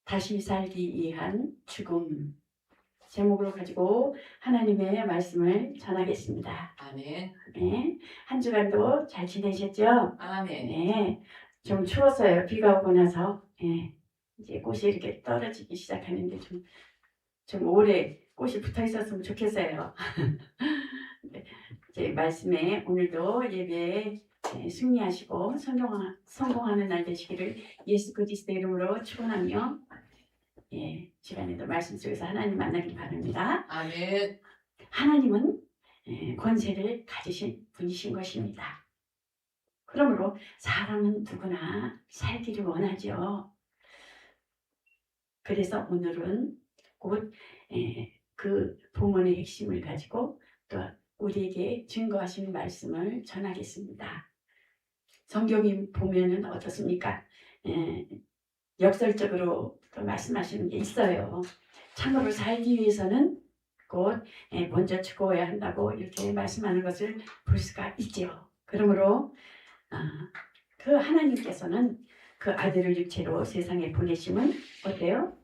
다시 살기 위한 죽음 제목을 가지고 하나님의 말씀을 전하겠습니다. 아멘. 네, 한 주간도 잘 지내셨죠? 아멘. 네, 좀 추웠어요. 비가 오고 나서. 네, 이제 꽃이 이렇게 떨어지기 시작하는데 좀 오래 꽃이 붙어 있었으면 좋겠어요. 네, 이제 말씀에 오늘도 예배에 승리하시고 성공하는 날 되시기를 예수 그리스도 이름으로 축원하며 시간에도 말씀 속에서 하나님 만나길 바랍니다. 아멘. 하나님은 권세를 가지신 분이신 것입니다. 그러므로 사람은 누구나 살기를 원하죠. 그래서 오늘은 곧 그 본문의 핵심을 가지고 또 우리에게 증거하신 말씀을 전하겠습니다. 성경이 보면은 어떻습니까? 역설적으로 또 말씀하시는 게 있어요. 참으로 살기 위해서는 곧 먼저 죽어야 한다고 이렇게 말씀하는 것을 볼 수가 있죠. 그러므로 그 하나님께서는 그 아들을 육체로 세상에 보내심은 어때요?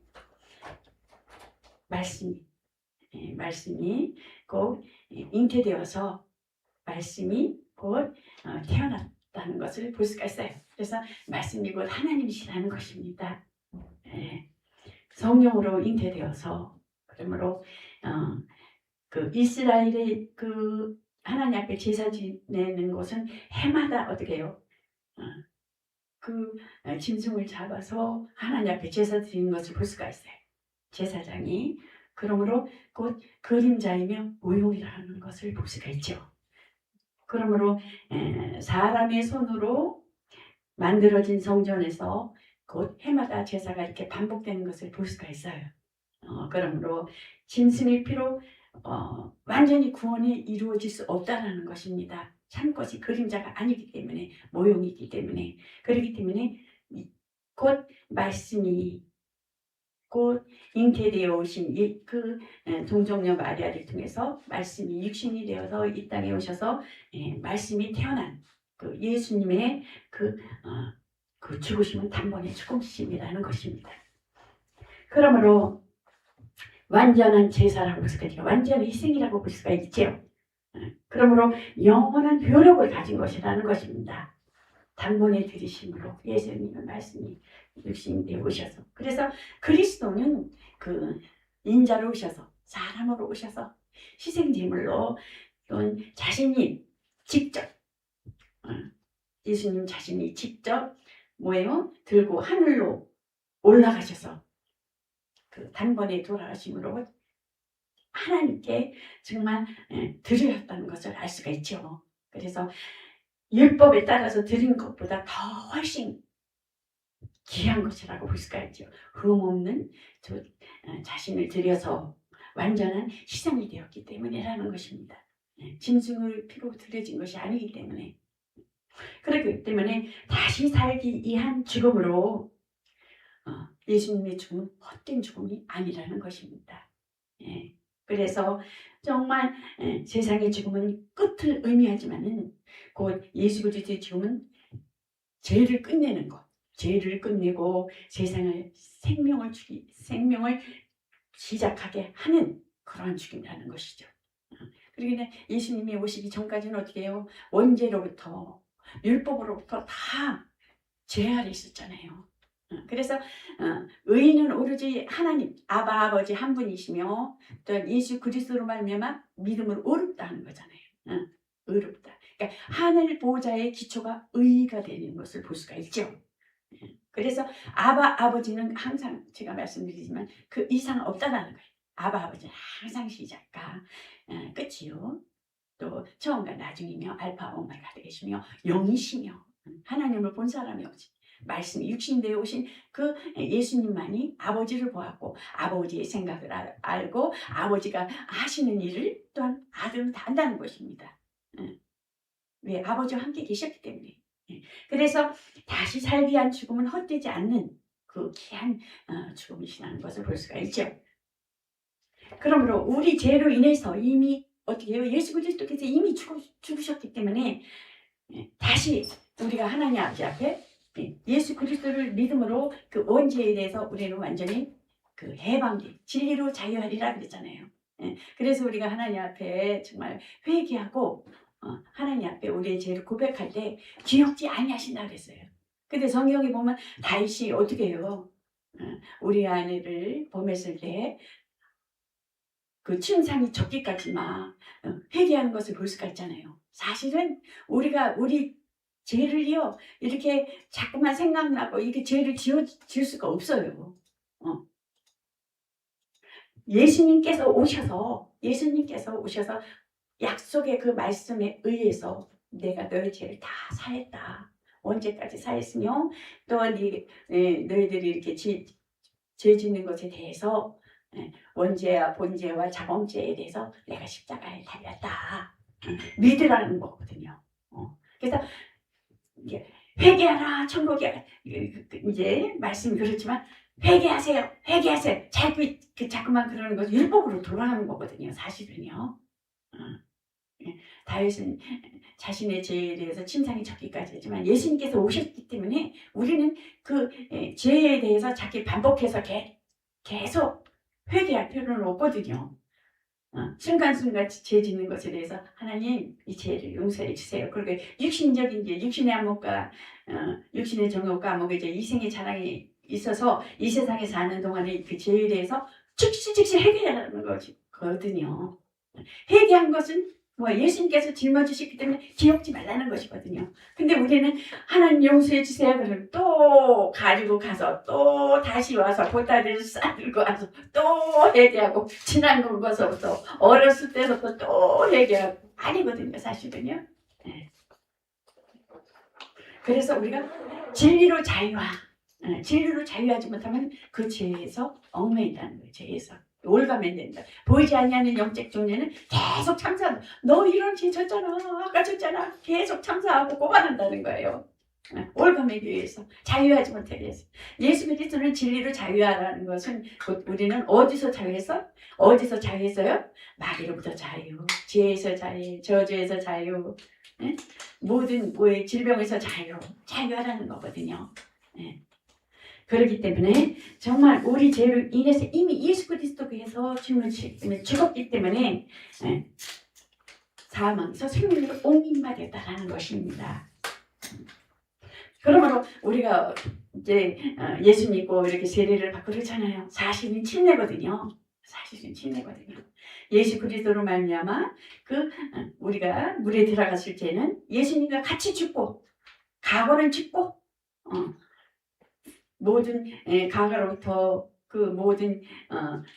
말씀이 곧 잉태되어서 말씀이 곧 태어났다는 것을 볼 수가 있어요. 그래서 말씀이 곧 하나님이시라는 것입니다. 성령으로 잉태되어서 그러므로 그 이스라엘의 그 하나님 앞에 제사 지내는 것은 해마다 어떻게 해요? 그 짐승을 잡아서 하나님 앞에 제사 드리는 것을 볼 수가 있어요. 제사장이. 그러므로 곧 그림자이며 모형이라는 것을 볼 수가 있죠. 그러므로 사람의 손으로 만들어진 성전에서 곧 해마다 제사가 이렇게 반복되는 것을 볼 수가 있어요. 그러므로 짐승의 피로 완전히 구원이 이루어질 수 없다는 것입니다. 참것이 그림자가 아니기 때문에, 모형이기 때문에, 그렇기 때문에 곧 말씀이 곧 잉태되어 오신 그 동정녀 마리아를 통해서 말씀이 육신이 되어서 이 땅에 오셔서 말씀이 태어난 그 예수님의 그 죽으심은 단번에 죽으심이라는 것입니다. 그러므로 완전한 제사라고 볼 수가 있죠. 완전한 희생이라고 볼 수가 있죠. 그러므로 영원한 효력을 가진 것이라는 것입니다. 단번에 들이심으로 예수님의 말씀이 육신이 되어 오셔서, 그래서 그리스도는 그 인자로 오셔서, 사람으로 오셔서 희생제물로 또는 자신이 직접 예수님 자신이 직접 뭐예요? 들고 하늘로 올라가셔서 그 단번에 돌아가심으로 하나님께 정말 드렸다는 것을 알 수가 있죠. 그래서 율법에 따라서 드린 것보다 더 훨씬 귀한 것이라고 볼 수가 있죠. 흠없는 자신을 드려서 완전한 희생이 되었기 때문이라는 것입니다. 짐승을 피로 드려진 것이 아니기 때문에, 그렇기 때문에 다시 살기 위한 죽음으로 예수님의 죽음은 헛된 죽음이 아니라는 것입니다. 그래서 정말 세상의 죽음은 끝을 의미하지만은 곧 예수 그리스도의 죽음은 죄를 끝내는 것, 죄를 끝내고 세상을 생명을 시작하게 하는 그러한 죽음이라는 것이죠. 그러기는 예수님이 오시기 전까지는 어떻게 해요? 원죄로부터 율법으로부터 다 죄 아래 있었잖아요. 그래서 의인은 오로지 하나님 아바 아버지 한 분이시며 또 예수 그리스도로 말미암아 믿음으로 의롭다 하는 거잖아요. 의롭다. 그러니까 하늘 보호자의 기초가 의가 되는 것을 볼 수가 있죠. 그래서 아바 아버지는 항상 제가 말씀드리지만 그 이상 없다라는 거예요. 아바 아버지는 항상 시작과 끝이요. 또 처음과 나중이며 알파 오메가 되시며 영이시며 하나님을 본 사람이 오지. 말씀이 육신되어 오신 그 예수님만이 아버지를 보았고 아버지의 생각을 알고 아버지가 하시는 일을 또한 아들은 다 안다는 것입니다. 왜? 아버지와 함께 계셨기 때문에. 그래서 다시 살기 위한 죽음은 헛되지 않는 그 귀한 죽음이시라는 것을 볼 수가 있죠. 그러므로 우리 죄로 인해서 이미 어떻게 해요? 예수 그리스도께서 이미 죽으셨기 때문에 다시 우리가 하나님 아버지 앞에 예수 그리스도를 믿음으로 그 원죄에 대해서 우리는 완전히 그 해방돼 진리로 자유하리라 그랬잖아요. 그래서 우리가 하나님 앞에 정말 회개하고 하나님 앞에 우리의 죄를 고백할 때 기억지 아니하신다 그랬어요. 근데 성경에 보면 다윗이 어떻게 해요? 우리 아내를 범했을 때 그 침상이 젖기까지 막 회개하는 것을 볼 수가 있잖아요. 사실은 우리가 우리 죄를요 이렇게 자꾸만 생각나고 이렇게 죄를 지을 수가 없어요. 예수님께서 오셔서 약속의 그 말씀에 의해서 내가 너희 죄를 다 사했다. 언제까지 사했으며 또 너희들이 이렇게 죄 짓는 것에 대해서 원죄와 본죄와 자범죄에 대해서 내가 십자가에 달렸다. 믿으라는 거거든요. 그래서 이게 회개하라 천국에 이제 말씀이 그렇지만 회개하세요. 자꾸만 그러는 것 율법으로 돌아가는 거거든요. 사실은요. 다윗은 자신의 죄에 대해서 침상이 젖기까지 했지만 예수님께서 오셨기 때문에 우리는 그 죄에 대해서 자기 반복해서 계속 회개할 필요는 없거든요. 순간순간 죄 짓는 것에 대해서 하나님 이 죄를 용서해 주세요. 그리고 육신적인 죄, 육신의 안목과 육신의 정욕과 안목의 죄, 이생의 자랑이 있어서 이 세상에 사는 동안에 그 죄에 대해서 즉시 회개하는 거거든요. 회개한 것은 예수님께서 짊어지셨기 때문에 기억지 말라는 것이거든요. 근데 우리는 하나님 용서해 주세요. 그러면 또 가지고 가서 또 다시 와서 보따리를 싸들고 와서 또 회개하고 지난 것부터 어렸을 때부터 또 회개하고 아니거든요. 사실은요. 그래서 우리가 진리로 자유하지 못하면 그 죄에서 얽매인다는 거예요. 죄에서 올가면 된다. 보이지 아니하는 영적 존재는 계속 참사한다. 너 이런 죄 졌잖아. 아까 졌잖아. 계속 참사하고 고발한다는 거예요. 올가매기 위해서 자유하지 못하게 해서 예수 그리스도는 진리로 자유하라는 것은 우리는 어디서 자유했어요? 마귀로부터 자유, 죄에서 자유, 저주에서 자유, 모든 질병에서 자유하라는 거거든요. 그렇기 때문에 정말 우리 죄를 인해서 이미 예수 그리스도께서 죽었기 때문에 사망에서 생명으로 옮김받았다라는 것입니다. 그러므로 우리가 이제 예수 믿고 이렇게 세례를 받고 그러잖아요. 사실은 침례거든요. 예수 그리스도로 말미암아 우리가 물에 들어갔을 때는 예수님과 같이 죽고 과거는 죽고 모든 과거로부터 그 모든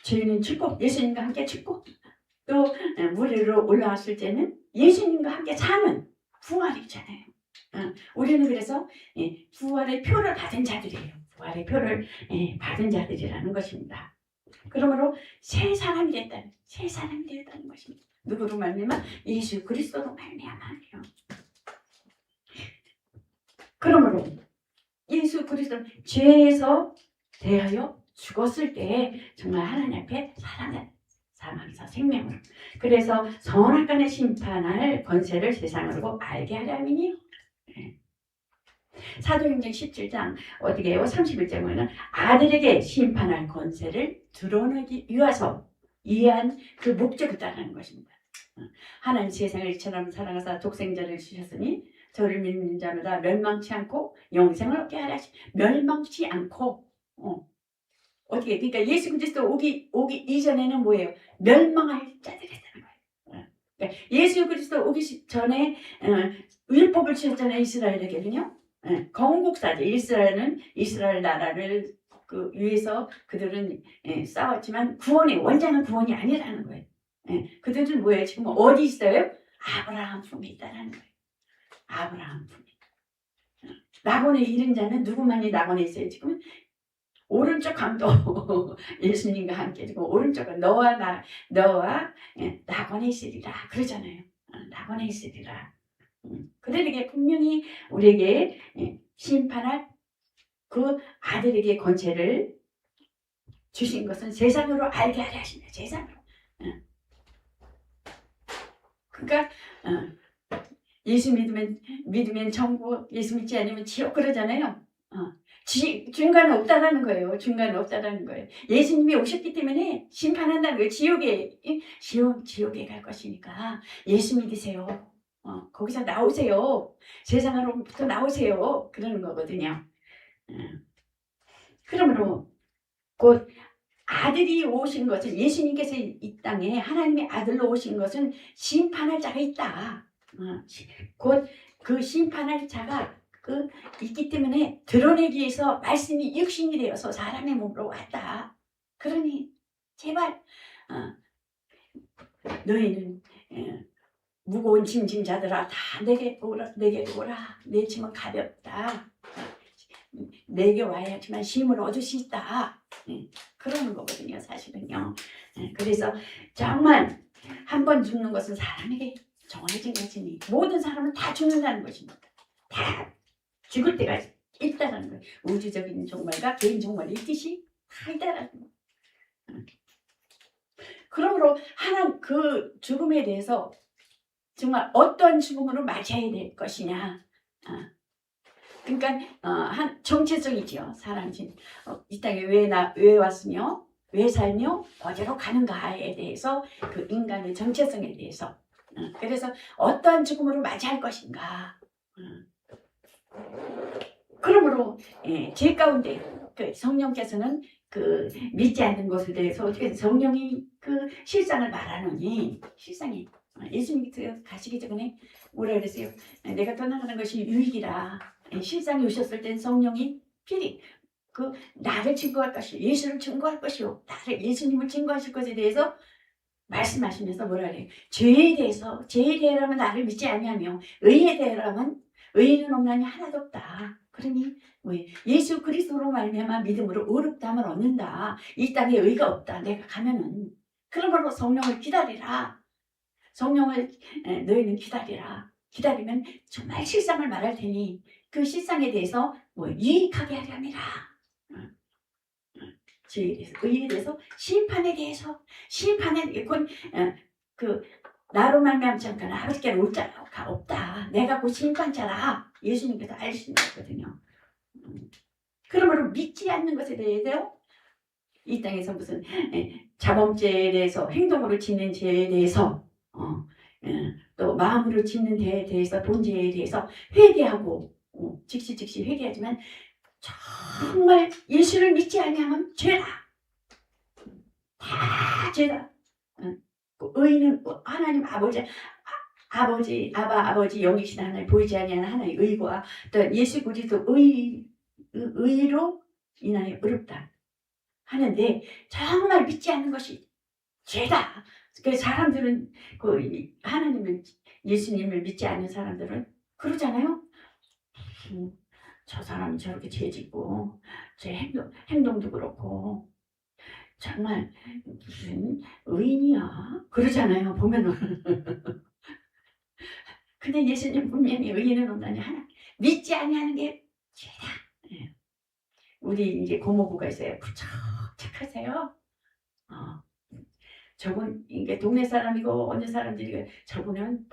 죄는 죽고 예수님과 함께 죽고 또 물 위로 올라왔을 때는 예수님과 함께 사는 부활이잖아요. 우리는 그래서 부활의 표를 받은 자들이에요. 부활의 표를 받은 자들이라는 것입니다. 그러므로 새 사람이 되었다는 것입니다. 누구로 말미암아? 예수 그리스도로 말미암아요. 그러므로 예수 그리스도는 죄에서 대하여 죽었을 때 정말 하나님 앞에 사망에서 생명으로 그래서 선악간에 심판할 권세를 세상으로 알게 하려 함이니 사도행전 17장 어떻게 해요? 31장 보면 아들에게 심판할 권세를 드러내기 위해서 이해한 그 목적을 따르는 것입니다. 하나님 세상을 이처럼 사랑하사 독생자를 주셨으니 저를 믿는 자마다 멸망치 않고 영생을 얻게 하라. 멸망치 않고 어떻게 그러니까 예수 그리스도 오기 이전에는 뭐예요? 멸망할 자들이었다는 거예요. 그러니까 예수 그리스도 오기 전에 율법을 주셨잖아요. 이스라엘에게는요. 건국사죠. 이스라엘 나라를 위해서 그들은 싸웠지만 원자는 구원이 아니라는 거예요. 그들은 뭐예요? 지금 어디 있어요? 아브라함 품에 있다라는 거예요. 아브라함 품에. 낙원에 이른 자는 누구만이 낙원에 있어요? 지금 오른쪽 강도 예수님과 함께 지금 오른쪽은 너와 낙원에 있으리라 그러잖아요. 낙원에 있으리라. 그들에게 분명히 우리에게 심판할 그 아들에게 권세를 주신 것은 세상으로 알게 하려 하십니다. 세상으로. 그러니까 예수 믿으면 천국, 예수 믿지 않으면 지옥 그러잖아요. 중간에 없다라는 거예요. 중간에 없다라는 거예요. 예수님이 오셨기 때문에 심판한다는 거예요. 지옥에 갈 것이니까 예수 믿으세요. 거기서 나오세요. 세상으로부터 나오세요. 그러는 거거든요. 그러므로 곧 아들이 오신 것은, 예수님께서 이 땅에 하나님의 아들로 오신 것은 심판할 자가 있다. 곧 그 심판할 자가 있기 때문에 드러내기 위해서 말씀이 육신이 되어서 사람의 몸으로 왔다. 그러니 제발 너희는 무거운 짐진 자들아 다 내게 오라, 내 짐은 가볍다. 내게 와야지만 쉼을 얻을 수 있다. 그러는 거거든요, 사실은요. 그래서 정말 한 번 죽는 것은 사람에게 정해진 것이니 모든 사람은 다 죽는다는 것입니다. 다 죽을 때가 있다라는 거예요. 우주적인 종말과 개인 종말이 있듯이 다 있다라는 거예요. 그러므로 하나님 그 죽음에 대해서 정말 어떤 죽음으로 맞이해야 될 것이냐. 그러니까 한 정체성이지요. 사람이 이 땅에 왜 왔으며 왜 살며 어디로 가는가에 대해서 그 인간의 정체성에 대해서 그래서 어떠한 죽음으로 맞이할 것인가. 그러므로 제 가운데 그 성령께서는 그 믿지 않는 것에 대해서 어떻게 성령이 그 실상을 말하느니 실상이 예수님께서 가시기 전에 뭐라 그랬어요? 내가 떠나가는 것이 유익이라. 실상이 오셨을 땐 성령이 필히 그 나를 증거할 것이요, 예수를 증거할 것이요, 나를 예수님을 증거하실 것에 대해서 말씀하시면서 뭐라 그래요? 죄에 대하여라면 나를 믿지 아니하며 의에 대하여라면 의인은 없나니 하나도 없다. 그러니 예수 그리스도로 말미암아 믿음으로 의롭다함을 얻는다. 이 땅에 의가 없다. 내가 가면은. 그러므로 성령을 기다리라. 성령을 너희는 기다리라. 기다리면 정말 실상을 말할 테니 그 실상에 대해서 유익하게 하려니라. 죄에 대해서, 의에 대해서, 심판에 곧 나로 말미암지 않고는 아버지께로 올 자가 없다. 내가 곧 심판자라. 예수님께서 알려주셨거든요. 그러므로 믿지 않는 것에 대해서 이 땅에서 무슨 자범죄에 대해서, 행동으로 짓는 죄에 대해서, 또 마음으로 짓는 죄에 대해서, 본죄에 대해서 회개하고 즉시 회개하지만 정말 예수를 믿지 아니하면 죄다. 다 죄다. 의인은 하나님 아버지 영이신 하나님, 보이지 아니하는 하나님의 의와 또 예수 그리스도 의로 인하여 의롭다 하는데 정말 믿지 않는 것이 죄다. 그 사람들은 하나님을, 예수님을 믿지 않는 사람들은 그러잖아요. 저 사람이 저렇게 죄짓고 제 행동도 그렇고 정말 무슨 의인이야 그러잖아요, 보면은. 근데 예수님 분명히 의인은 없나니 하나 믿지 아니하는 게 죄다. 우리 이제 고모부가 있어요. 부쩍 착하세요. 저분 이게 동네 사람이고 어느 사람들이 저분은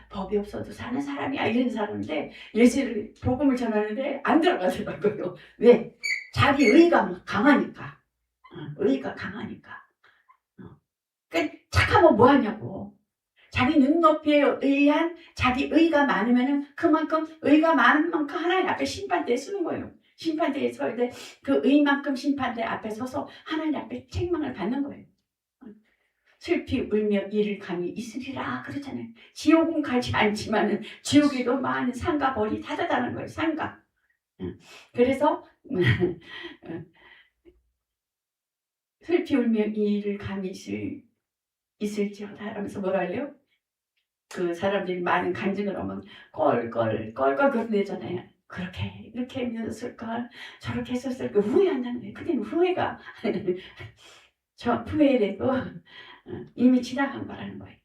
법이 없어도 사는 사람이야 이런 사람인데 예수를 복음을 전하는데 안 들어가더라고요. 왜? 자기 의가 강하니까. 의가 강하니까. 그러니까 착하면 뭐 하냐고. 자기 눈높이에 의한 자기 의가 많으면은 그만큼 의가 많은 만큼 하나님 앞에 심판대에 서는 거예요. 심판대에 서야 돼. 그 의만큼 심판대 앞에 서서 하나님 앞에 책망을 받는 거예요. 슬피 울며 이를 감이 있으리라 그러잖아요. 지옥은 가지 않지만은 지옥에도 많은 상과 벌이 다다다는 거예요. 상과. 그래서 슬피 울며 이를 감이 있을지어다 하면서 뭐라 해요? 그 사람들이 많은 간증을 하면 껄껄 그러잖아요. 그렇게 이렇게 믿었을까 저렇게 했었을까 후회한다는 거예요. 근데 후회가 저 후회라도 이미 지나간 거라는 거예요.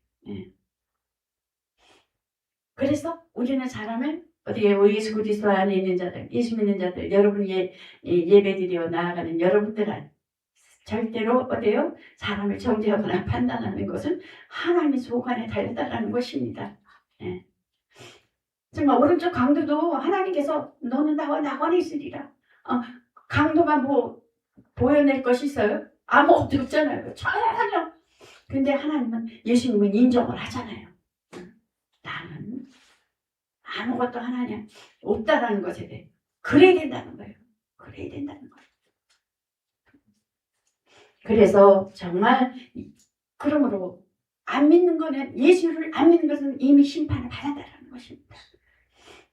그래서 우리는 사람을 어떻게 예수 그리스도 안에 있는 자들, 예수 믿는 자들, 여러분이 예배드려 나아가는 여러분들은 절대로 어때요? 사람을 정죄하거나 판단하는 것은 하나님의 소관에 달렸다는 것입니다. 정말 오른쪽 강도도 하나님께서 너는 나와 낙원에 있으리라. 강도가 뭐 보여낼 것이 있어요? 아무것도 없잖아요. 전혀. 근데 하나님은, 예수님은 인정을 하잖아요. 나는 아무것도 하나님 없다라는 것에 대해 그래야 된다는 거예요. 그래야 된다는 거예요. 그래서 정말 그러므로 안 믿는 거는, 예수를 안 믿는 것은 이미 심판을 받았다라는 것입니다.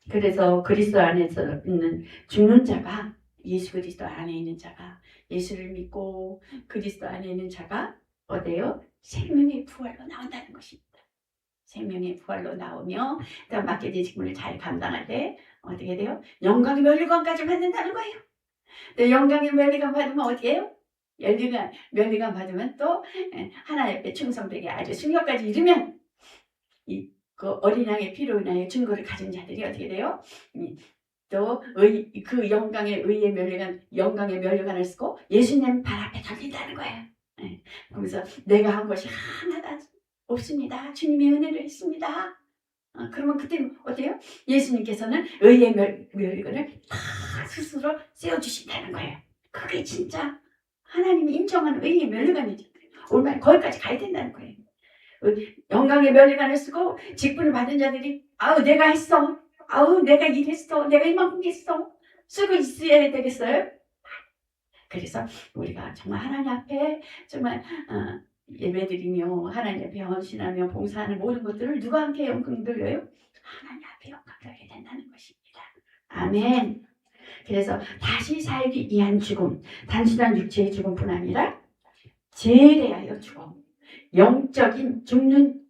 그래서 그리스도 안에서 있는 죽는 자가, 예수 그리스도 안에 있는 자가, 예수를 믿고 그리스도 안에 있는 자가 어때요? 생명의 부활로 나온다는 것입니다. 생명의 부활로 나오며 맡겨진 직분을 잘 감당할 때 어떻게 돼요? 영광의 멸류관까지 받는다는 거예요. 또 영광의 멸류관 받으면 어떻게 해요? 멸류관 받으면 또 하나님 앞에 충성되게 아주 승격까지 이르면 그 어린 양의 피로 인하여 증거를 가진 자들이 어떻게 돼요? 또 그 영광의 의의 멸류관, 영광의 멸류관을 쓰고 예수님 발 앞에 던진다는 거예요. 그러면서 내가 한 것이 하나도 없습니다. 주님의 은혜를 했습니다. 그러면 그때 어때요? 예수님께서는 의의 멸류관을 다 스스로 세워주신다는 거예요. 그게 진짜 하나님이 인정하는 의의 멸류관이죠. 얼마나 거기까지 가야 된다는 거예요. 영광의 멸류관을 쓰고 직분을 받은 자들이 아우 내가 했어, 아우 내가 일했어, 내가 이만큼 했어, 쓰고 있어야 되겠어요? 그래서 우리가 정말 하나님 앞에 정말 예배드리며 하나님 앞에 헌신하며 봉사하는 모든 것들을 누가 함께 영광 돌려요? 하나님 앞에 영광 돌리게 된다는 것입니다. 아멘. 그래서 다시 살기 위한 죽음, 단순한 육체의 죽음뿐 아니라 죄에 대하여 죽음, 영적인 죽는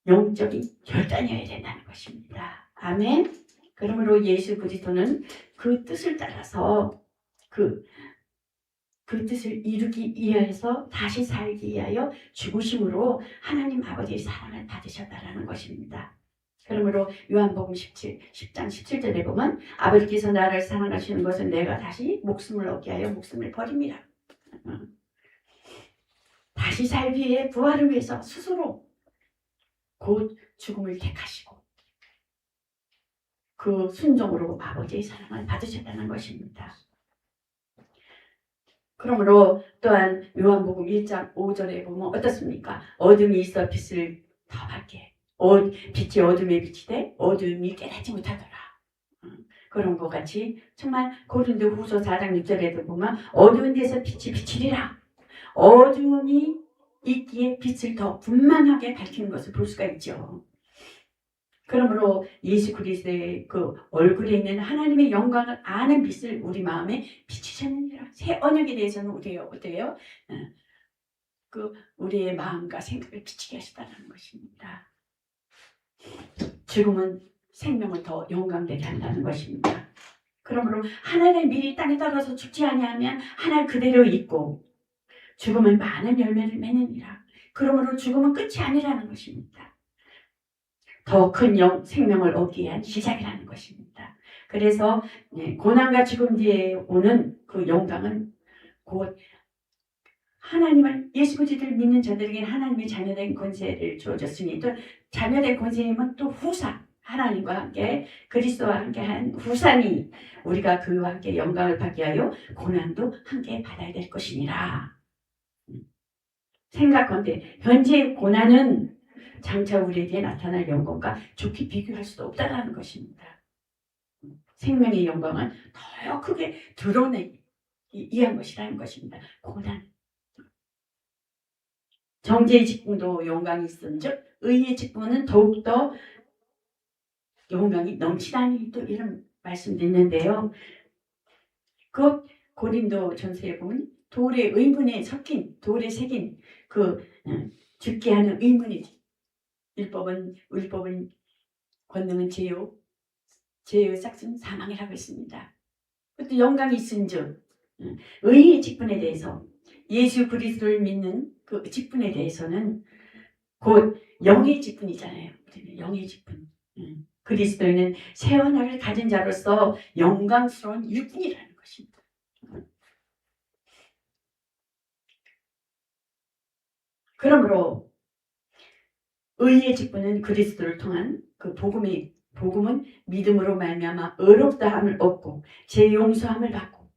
영적인 결단이어야 된다는 것입니다. 아멘. 그러므로 예수 그리스도는 그 뜻을 따라서 그 뜻을 이루기 위해서 다시 살기 위하여 죽으심으로 하나님 아버지의 사랑을 받으셨다라는 것입니다. 그러므로 요한복음 10장 17절에 보면 아버지께서 나를 사랑하시는 것은 내가 다시 목숨을 얻게 하여 목숨을 버립니다. 다시 살기 위해 부활을 위해서 스스로 곧 죽음을 택하시고 그 순종으로 아버지의 사랑을 받으셨다는 것입니다. 그러므로 또한 요한복음 1장 5절에 보면 어떻습니까? 어둠이 있어 빛을 더 밝게, 빛이 어둠에 비치되 어둠이 깨닫지 못하더라. 그런 것 같이 정말 고린도후서 4장 6절에도 보면 어두운 데서 빛이 비치리라. 어둠이 있기에 빛을 더 분명하게 밝히는 것을 볼 수가 있죠. 그러므로 예수 그리스도의 그 얼굴에 있는 하나님의 영광을 아는 빛을 우리 마음에 비추셨느니라. 새 언약에 대해서는 우리가 어때요? 그 우리의 마음과 생각을 비치게 하시다는 것입니다. 죽음은 생명을 더 영광되게 한다는 것입니다. 그러므로 하늘의 밀이 땅에 떨어져 죽지 아니하면 하늘 그대로 있고 죽음은 많은 열매를 맺느니라. 그러므로 죽음은 끝이 아니라는 것입니다. 더 큰 생명을 얻기 위한 시작이라는 것입니다. 그래서 고난과 죽음 뒤에 오는 그 영광은 곧 하나님을, 예수 그리스도를 믿는 자들에게 하나님의 자녀된 권세를 주어졌으니 또 자녀된 권세임은 또 후사, 하나님과 함께 그리스도와 함께한 후사니 우리가 그와 함께 영광을 받게 하여 고난도 함께 받아야 될 것이니라. 생각건대 현재의 고난은 장차 우리에게 나타날 영광과 좋게 비교할 수도 없다는 것입니다. 생명의 영광은 더 크게 드러내기 위한 것이라는 것입니다. 고난. 정죄의 직분도 영광이 있은즉 의의 직분은 더욱더 영광이 넘치다니, 또 이런 말씀도 있는데요. 그 고린도 전서에 보면 돌의 의문에 섞인, 돌에 새긴 그 죽게 하는 의문이지. 율법은 권능은 죄의 싹은 사망이라고 했습니다. 그것도 영광이 있은즉 의의 직분에 대해서, 예수 그리스도를 믿는 그 직분에 대해서는 곧 영의 직분이잖아요. 영의 직분. 그리스도인은 새 언약을 가진 자로서 영광스러운 일꾼이라는 것입니다. 그러므로 의의 직분은 그리스도를 통한 그 복음의 복음은 믿음으로 말미암아 의롭다함을 얻고 제 용서함을 받고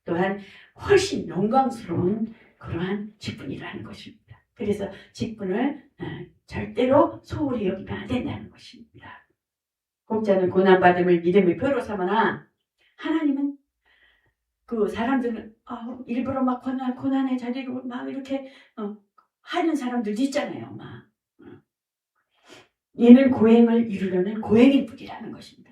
또한 훨씬 영광스러운 그러한 직분이라는 것입니다. 그래서 직분을 절대로 소홀히 여기면 안 된다는 것입니다. 공짜는 고난받음을 믿음의 표로 삼으나 하나님은 그 사람들은 일부러 막 고난의 자리로 막 이렇게 하는 사람들도 있잖아요. 막 얘는 고행을 이루려는 고행일 뿐이라는 것입니다.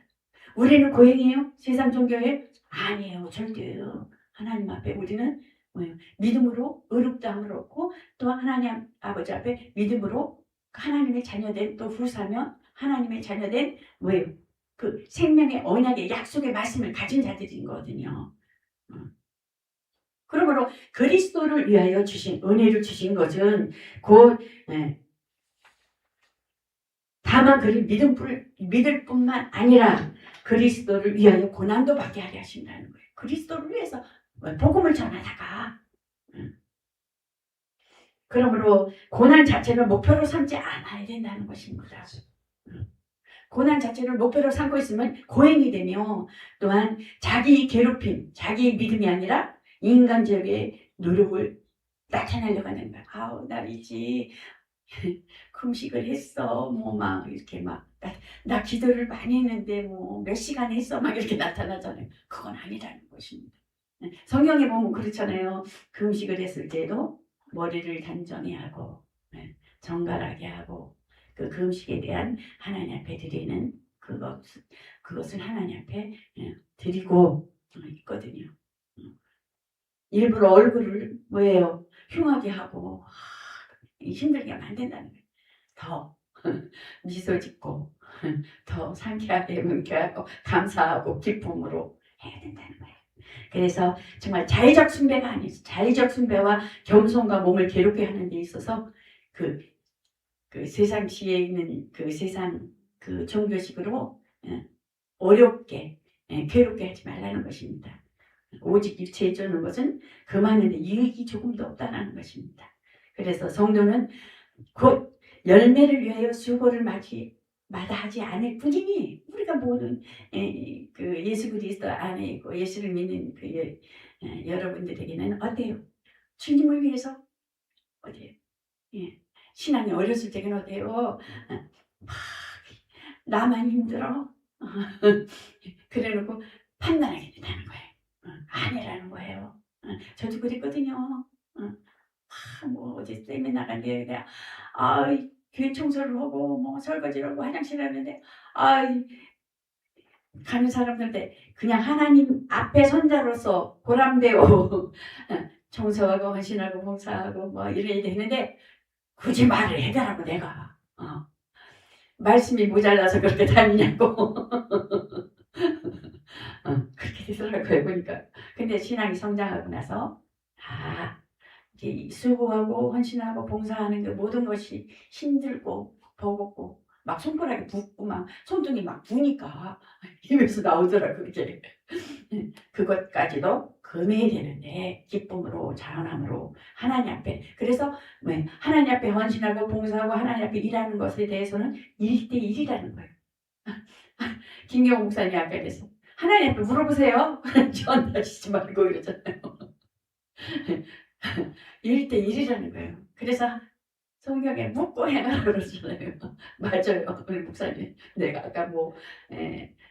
우리는 고행이에요? 세상 종교에? 아니에요. 절대요. 하나님 앞에 우리는 뭐예요? 믿음으로 의롭다함을 얻고 또 하나님 아버지 앞에 믿음으로 하나님의 자녀된 또 후사면 하나님의 자녀된 뭐예요? 그 생명의 언약의 약속의 말씀을 가진 자들인 거거든요. 그러므로 그리스도를 위하여 주신 은혜를 주신 것은 곧 다만 그를 믿을 뿐만 아니라 그리스도를 위하여 고난도 받게 하게 하신다는 거예요. 그리스도를 위해서 복음을 전하다가 그러므로 고난 자체를 목표로 삼지 않아야 된다는 것입니다. 고난 자체를 목표로 삼고 있으면 고행이 되며 또한 자기 괴롭힘, 자기 믿음이 아니라 인간적인 노력을 나타내려고 하는 거야. 나 이지 금식을 했어. 뭐 막 이렇게 막 나 기도를 많이 했는데 뭐 몇 시간 했어. 막 이렇게 나타나잖아요. 그건 아니라는 것입니다. 성경에 보면 그렇잖아요. 금식을 했을 때도 머리를 단정히 하고 정갈하게 하고 그 금식에 대한 하나님 앞에 드리는 그것을 하나님 앞에 드리고 있거든요. 일부러 얼굴을 뭐예요? 흉하게 하고 힘들게 만든다는 거예요. 더 미소 짓고 더 상쾌하게 문쾌하고 감사하고 기쁨으로 해야 된다는 거예요. 그래서 정말 자의적 숭배가 아니죠. 자의적 숭배와 겸손과 몸을 괴롭게 하는 데 있어서 그 세상 지에 있는 그 세상 그 종교식으로 어렵게 괴롭게 하지 말라는 것입니다. 오직 일체에 쫓는 것은 그만인데 이익이 조금도 없다는 것입니다. 그래서 성도는 곧 열매를 위하여 수고를 마다하지 않을 뿐이니 우리가 모든 그 예수 그리스도 안에 있고 예수를 믿는 그 여러분들에게는 어때요? 주님을 위해서 어때요? 신앙이 어렸을 때는 어때요? 막 나만 힘들어? 그래놓고 판단하게 된다는 거예요. 아니라는 거예요. 저도 그랬거든요. 뭐 어제 세미나 간데 내가 교회 청소를 하고 뭐 설거지를 하고 화장실 하는데 가는 사람들한테 그냥 하나님 앞에 선자로서 보람되고 청소하고 헌신하고 봉사하고 뭐 이래야 되는데 굳이 말을 해달라고 내가 말씀이 모자라서 그렇게 다니냐고 그렇게 되더라고요 보니까. 근데 신앙이 성장하고 나서 수고하고 헌신하고 봉사하는 그 모든 것이 힘들고 버겁고 막 손가락이 붓고 막 손등이 막 부니까 입에서 나오더라고요. 그게 그것까지도 금해야 되는데 기쁨으로 자원함으로 하나님 앞에 그래서 하나님 앞에 헌신하고 봉사하고 하나님 앞에 일하는 것에 대해서는 1대1이라는 거예요. 김경호 목사님 앞에 대해서 하나님 앞에 물어보세요. 저한테 하시지 말고 이러잖아요. 1대1이라는 거예요. 그래서 성경에 묻고 행하라고 그러잖아요. 맞아요. 우리 목사님. 내가 아까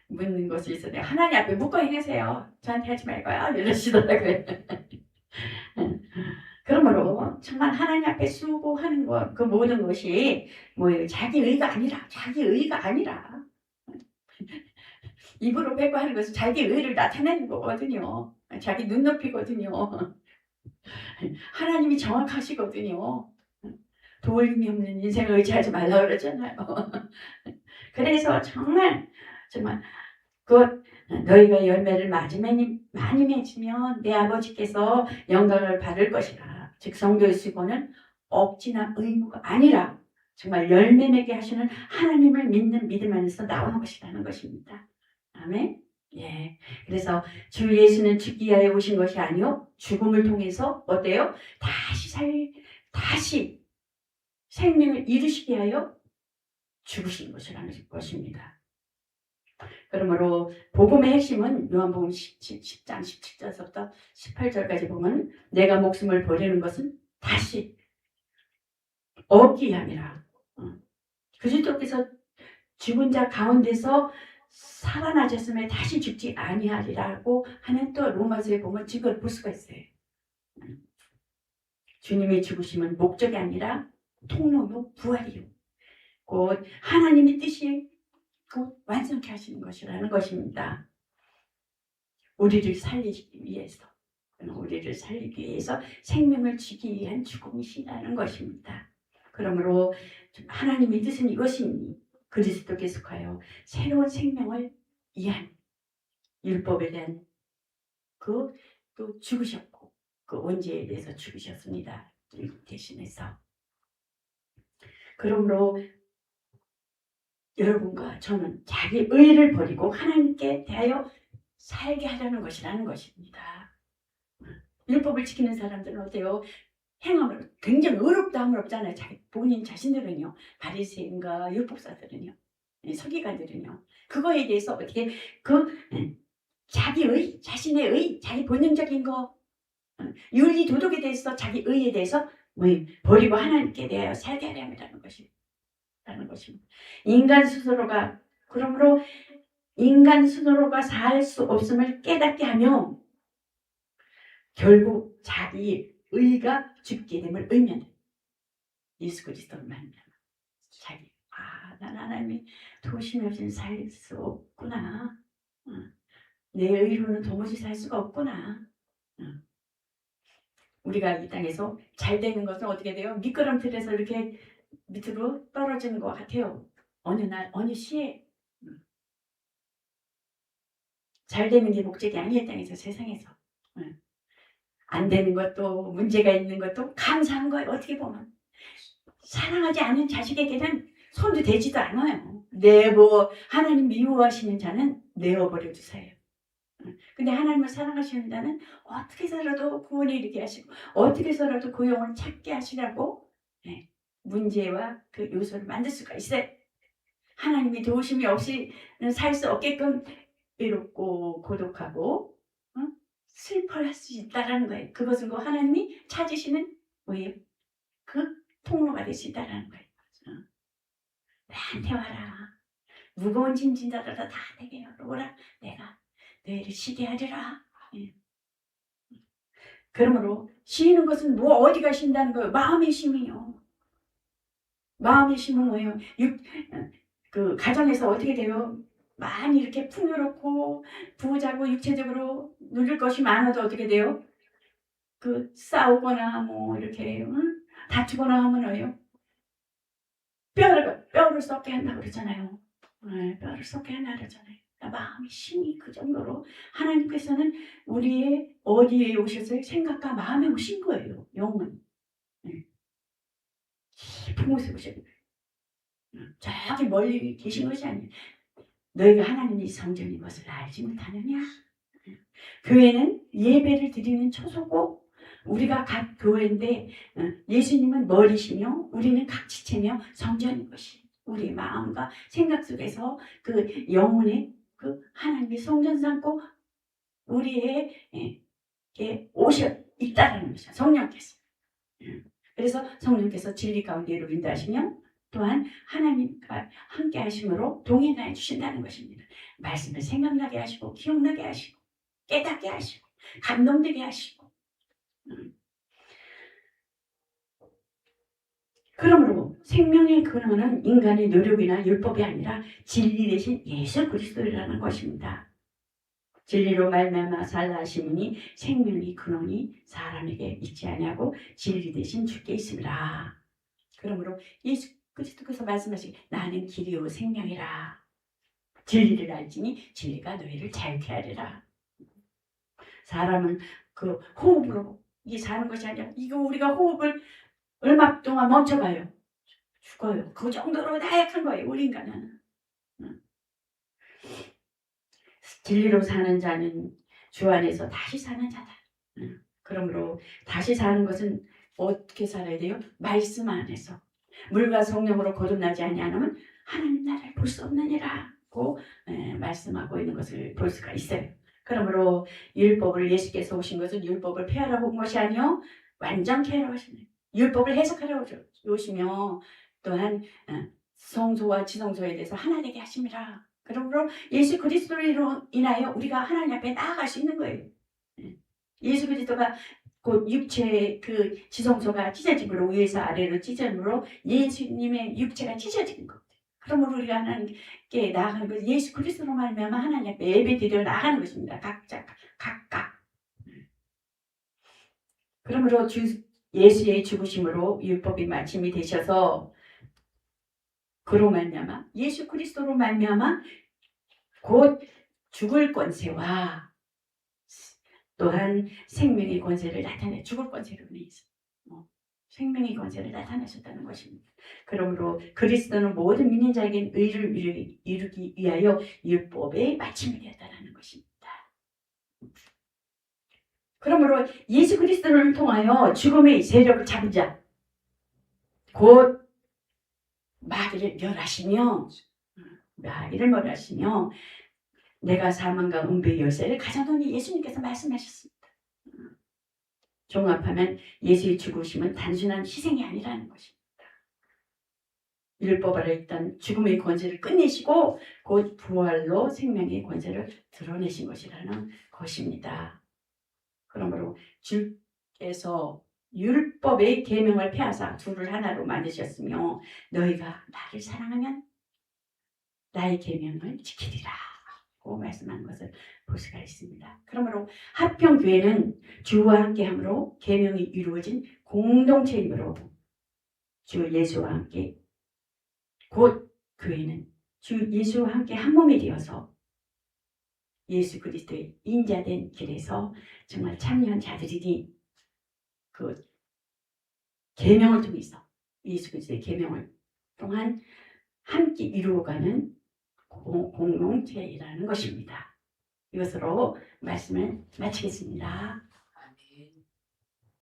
묻는 것이 있어. 내가 하나님 앞에 묻고 행하세요. 저한테 하지 말고요. 이러시더라고요. 그러므로 정말 하나님 앞에 수고하는 것, 그 모든 것이 뭐예요? 자기 의가 아니라 입으로 뱉고 하는 것은 자기 의를 나타내는 거거든요. 자기 눈높이거든요. 하나님이 정확하시거든요. 도움이 없는 인생을 의지하지 말라 그러잖아요. 그래서 정말 그 너희가 열매를 많이 맺으면 내 아버지께서 영광을 받을 것이라. 즉 성도의 수고는 억지나 의무가 아니라 정말 열매 맺게 하시는 하나님을 믿는 믿음 안에서 나오는 것이라는 것입니다. 아멘. 예. 그래서 주 예수는 죽기 위하여 오신 것이 아니요 죽음을 통해서 어때요? 다시 생명을 이루시게 하여 죽으신 것이라는 것입니다. 그러므로 복음의 핵심은 요한복음 10장 17절부터 18절까지 보면 내가 목숨을 버리는 것은 다시 얻기 위함이라. 그리스도께서 죽은 자 가운데서 살아나셨음에 다시 죽지 아니하리라고 하는 또 로마서에 보면 증거를 볼 수가 있어요. 주님의 죽으심은 목적이 아니라 통로요 부활이요. 곧 하나님의 뜻이 곧 완성케 하시는 것이라는 것입니다. 우리를 살리기 위해서 생명을 주기 위한 죽음이시라는 것입니다. 그러므로 하나님의 뜻은 이것이니 그리스도께서 하여 새로운 생명을 위한 율법에 대한 또 죽으셨고 그 원죄에 대해서 죽으셨습니다. 대신해서. 그러므로 여러분과 저는 자기 의를 버리고 하나님께 대하여 살게 하려는 것이라는 것입니다. 율법을 지키는 사람들은 어때요? 행함으로 굉장히 의롭다 함은 없잖아요. 본인 자신들은요. 바리새인과 율법사들은요. 서기관들은요. 그거에 대해서 어떻게 자기 의, 자신의 의, 자기 본능적인 거, 윤리 도덕에 대해서 자기 의에 대해서 버리고 하나님께 대하여 살게 하려는 것입니다. 그러므로 인간 스스로가 살 수 없음을 깨닫게 하며 결국 자기 의가 죽게 됨을 의미하는 예수 그리스도를 만나면 난 하나님이 도우심이 없이는 살 수 없구나. 내 의로는 도무지 살 수가 없구나. 우리가 이 땅에서 잘 되는 것은 어떻게 돼요? 미끄럼틀에서 이렇게 밑으로 떨어지는 것 같아요. 어느 날 어느 시에 잘 되는 게 목적이 아니에요. 땅에서 세상에서 안 되는 것도 문제가 있는 것도 감사한 거예요. 어떻게 보면 사랑하지 않은 자식에게는 손도 대지도 않아요. 하나님 미워하시는 자는 내어버려 주세요. 근데 하나님을 사랑하시는 자는 어떻게 해서라도 구원에 이르게 하시고 어떻게 해서라도 그 영혼을 찾게 하시라고 문제와 그 요소를 만들 수가 있어요. 하나님이 도우심이 없이 살 수 없게끔 외롭고 고독하고 슬퍼할 수 있다는 거예요. 그것은 하나님이 찾으시는 뭐예요? 그 통로가 될 수 있다는 거예요. 나한테 와라. 무거운 짐진 자들아 다 내게 오라. 내가 너희를 쉬게 하리라. 그러므로 쉬는 것은 어디가 쉰다는 거예요? 마음의 쉼이요. 마음의 쉼은 뭐예요? 그 가정에서 어떻게 돼요? 많이 이렇게 풍요롭고 부자고 육체적으로 누릴 것이 많아도 어떻게 돼요? 싸우거나 이렇게 다투거나 하면 뭐예요? 뼈를 썩게 한다고 그러잖아요. 뼈를 썩게 한다고 그러잖아요. 마음의 힘이 그 정도로 하나님께서는 우리의 어디에 오셔서 생각과 마음에 오신 거예요. 영은 깊은 곳에 오신 거예요. 저기 멀리 계신 것이 아니에요. 너희가 하나님의 성전인 것을 알지 못하느냐? 교회는 예배를 드리는 초소고 우리가 각 교회인데 예수님은 머리시며 우리는 각 지체며 성전인 것이 우리의 마음과 생각 속에서 그 영혼의 하나님의 성전 삼고 우리에게 오셔 있다는 것이죠. 성령께서. 그래서 성령께서 진리 가운데로 인도하시며 또한 하나님과 함께 하심으로 동행하여 주신다는 것입니다. 말씀을 생각나게 하시고 기억나게 하시고 깨닫게 하시고 감동되게 하시고 그러므로 생명의 근원은 인간의 노력이나 율법이 아니라 진리 대신 예수 그리스도라는 것입니다. 진리로 말미암아 살라 하시니 생명의 근원이 사람에게 있지 아니하고 진리 대신 주께 있습니다. 그러므로 예수 그리스도께서 말씀하시기 나는 길이요 생명이라. 진리를 알지니 진리가 너희를 자유케 하리라. 사람은 호흡으로 이게 사는 것이 아니라 우리가 호흡을 얼마 동안 멈춰봐요. 죽어요. 그 정도로 나약한 거예요. 우리 인간은. 진리로 사는 자는 주 안에서 다시 사는 자다. 그러므로 다시 사는 것은 어떻게 살아야 돼요? 말씀 안에서. 물과 성령으로 거듭나지 아니하면 하나님 나라를 볼 수 없느니라. 고 말씀하고 있는 것을 볼 수가 있어요. 그러므로 율법을 예수께서 오신 것은 율법을 폐하라고 온 것이 아니요 완전 폐하라고 하시네요. 율법을 해석하라고 오시며 또한 성소와 지성소에 대해서 하나 되게 하심이라. 그러므로 예수 그리스도로 인하여 우리가 하나님 앞에 나아갈 수 있는 거예요. 예수 그리스도가 곧 육체의 그 지성소가 찢어짐으로 위에서 아래로 찢어짐으로 예수님의 육체가 찢어진 것. 그러므로 우리가 하나님께 나아가는 것은 예수 그리스도로 말미암아 하나님 앞에 예배드려 나아가는 것입니다. 각각. 그러므로 예수의 죽으심으로 율법이 마침이 되셔서 그로 말미암아 예수 그리스도로 말미암아 곧 죽을 권세와 또한 생명의 권세를 나타내 죽을 권세로 인해서 생명의 권세를 나타내셨다는 것입니다. 그러므로 그리스도는 모든 믿는 자에게 의를 이루기 위하여 율법의 마침이 되었다는 것입니다. 그러므로 예수 그리스도를 통하여 죽음의 세력을 잡은 자, 곧 마귀를 멸하시며 내가 사망과 은배의 열쇠를 가져놓으니 예수님께서 말씀하셨습니다. 종합하면 예수의 죽으심은 단순한 희생이 아니라는 것입니다. 율법 아래 있던 죽음의 권세를 끝내시고 곧 부활로 생명의 권세를 드러내신 것이라는 것입니다. 그러므로 주께서 율법의 계명을 폐하사 둘을 하나로 만드셨으며 너희가 나를 사랑하면 나의 계명을 지키리라 고 말씀한 것을 볼 수가 있습니다. 그러므로 합평교회는 주와 함께함으로 계명이 이루어진 공동체이므로 주 예수와 함께 곧 교회는 주 예수와 함께 한 몸이 되어서 예수 그리스도의 인자된 길에서 정말 참여한 자들이니 그 계명을 통해서 예수 그리스도의 계명을 통한 함께 이루어가는 공동체이라는 것입니다. 이것으로 말씀을 마치겠습니다.